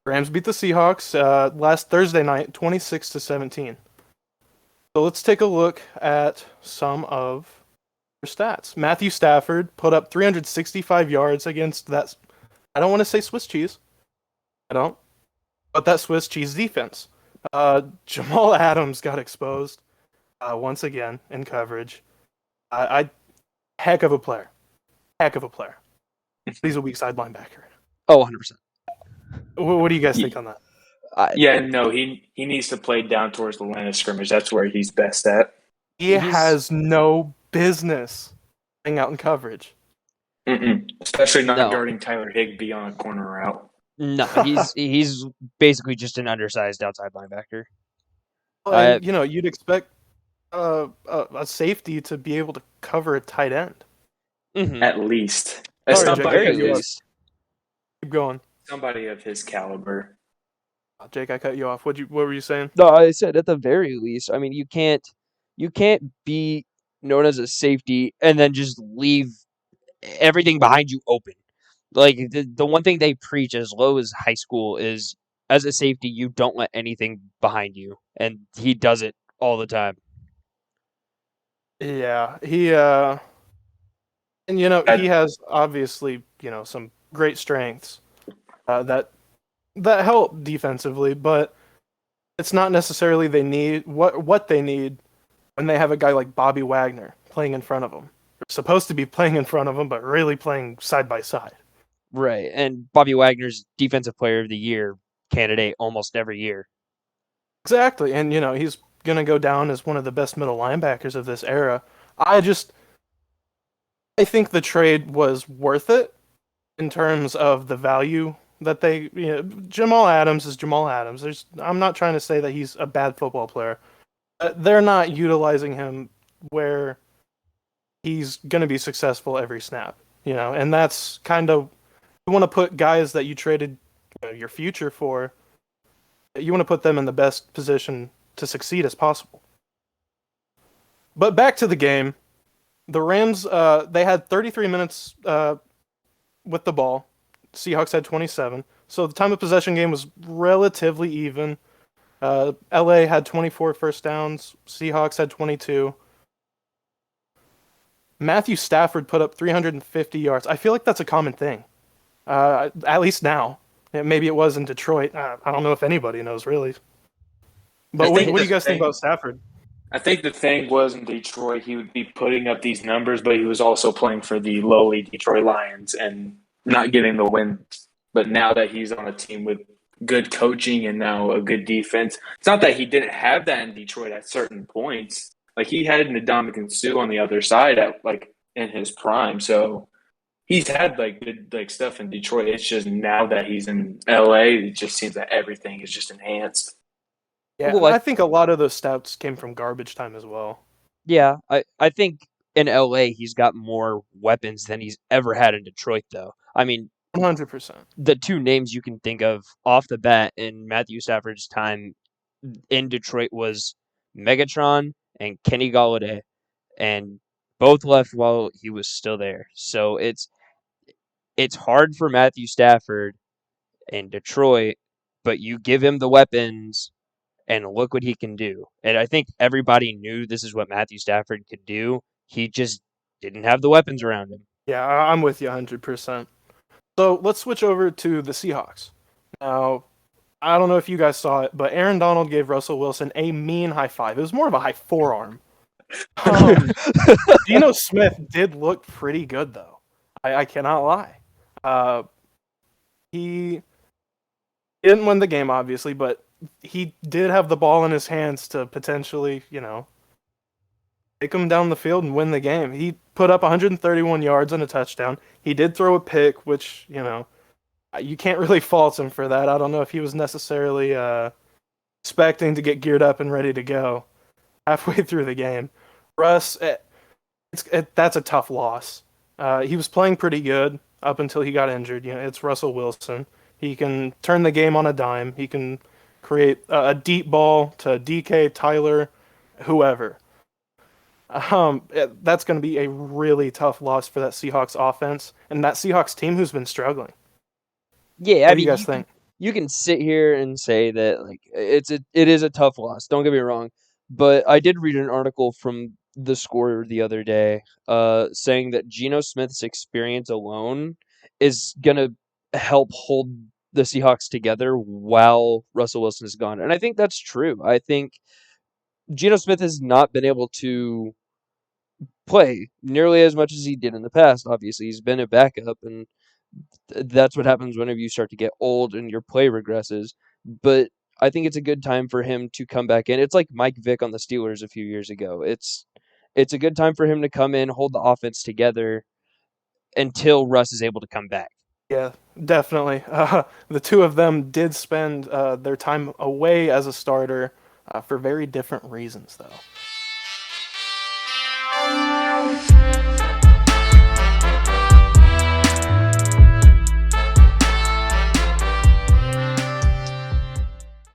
Rams beat the Seahawks last Thursday night, 26-17. So let's take a look at some of their stats. Matthew Stafford put up 365 yards against that. I don't want to say Swiss cheese. I don't. But that Swiss cheese defense. Jamal Adams got exposed once again in coverage. I heck of a player. Heck of a player. He's a weak side linebacker. Oh, 100%. What do you guys Ye- think on that? Yeah, no, he needs to play down towards the line of scrimmage. That's where he's best at. He He's has no business being out in coverage. Especially not no, guarding Tyler Higbee on a corner route. no. He's basically just an undersized outside linebacker. And you'd expect a safety to be able to cover a tight end. At least. As Sorry, Jake, I somebody cut of you off. his Keep going. somebody of his caliber. Jake, I cut you off. What were you saying? No, I said at the very least. I mean, you can't be known as a safety and then just leave everything behind you open. Like the one thing they preach as low as high school is as a safety, you don't let anything behind you, and he does it all the time. Yeah, and he has obviously some great strengths that help defensively, but it's not necessarily they need what they need when they have a guy like Bobby Wagner playing in front of them. They're supposed to be playing in front of them, but really playing side by side. Right, and Bobby Wagner's Defensive Player of the Year candidate almost every year. Exactly, and he's gonna go down as one of the best middle linebackers of this era. I think the trade was worth it in terms of the value that they. Jamal Adams is Jamal Adams. I'm not trying to say that he's a bad football player. They're not utilizing him where he's going to be successful every snap, and that's kind of you want to put guys that you traded your future for. You want to put them in the best position to succeed as possible. But back to the game, the Rams they had 33 minutes with the ball. Seahawks had 27, so the time of possession game was relatively even. LA had 24 first downs. Seahawks had 22. Matthew Stafford put up 350 yards. I feel like that's a common thing, at least now. Maybe it was in Detroit. I don't know if anybody knows, really. But what do you guys think about Stafford? I think the thing was in Detroit, he would be putting up these numbers, but he was also playing for the lowly Detroit Lions and not getting the wins. But now that he's on a team with good coaching and now a good defense, it's not that he didn't have that in Detroit at certain points. Like he had Ndamukong Suh on the other side at in his prime. So he's had good stuff in Detroit. It's just now that he's in LA, it just seems that everything is just enhanced. Yeah, Well, I think a lot of those stats came from garbage time as well. yeah, I think in LA he's got more weapons than he's ever had in Detroit, though. I mean, 100%. the two names you can think of off the bat in Matthew Stafford's time in Detroit was Megatron and Kenny Galladay, and both left while he was still there. So it's hard for Matthew Stafford in Detroit, but you give him the weapons and look what he can do. And I think everybody knew this is what Matthew Stafford could do. He just didn't have the weapons around him. Yeah, I'm with you 100%. So let's switch over to the Seahawks. Now, I don't know if you guys saw it, but Aaron Donald gave Russell Wilson a mean high five. It was more of a high forearm. Geno Smith did look pretty good, though. I cannot lie. He didn't win the game, obviously, but he did have the ball in his hands to potentially, take him down the field and win the game. He put up 131 yards and a touchdown. He did throw a pick, which, you can't really fault him for that. I don't know if he was necessarily expecting to get geared up and ready to go halfway through the game. Russ, that's a tough loss. He was playing pretty good up until he got injured. It's Russell Wilson. He can turn the game on a dime. He can create a deep ball to DK, Tyler, whoever. That's going to be a really tough loss for that Seahawks offense and that Seahawks team who's been struggling. Yeah, What do you guys think? you can sit here and say that like it is a tough loss. Don't get me wrong, but I did read an article from the Scorer the other day, saying that Geno Smith's experience alone is gonna help hold the Seahawks together while Russell Wilson is gone, and I think that's true. I think Geno Smith has not been able to play nearly as much as he did in the past. Obviously, he's been a backup, and that's what happens whenever you start to get old and your play regresses. But I think it's a good time for him to come back in. It's like Mike Vick on the Steelers a few years ago. It's a good time for him to come in, hold the offense together until Russ is able to come back. Yeah, definitely. The two of them did spend their time away as a starter for very different reasons, though.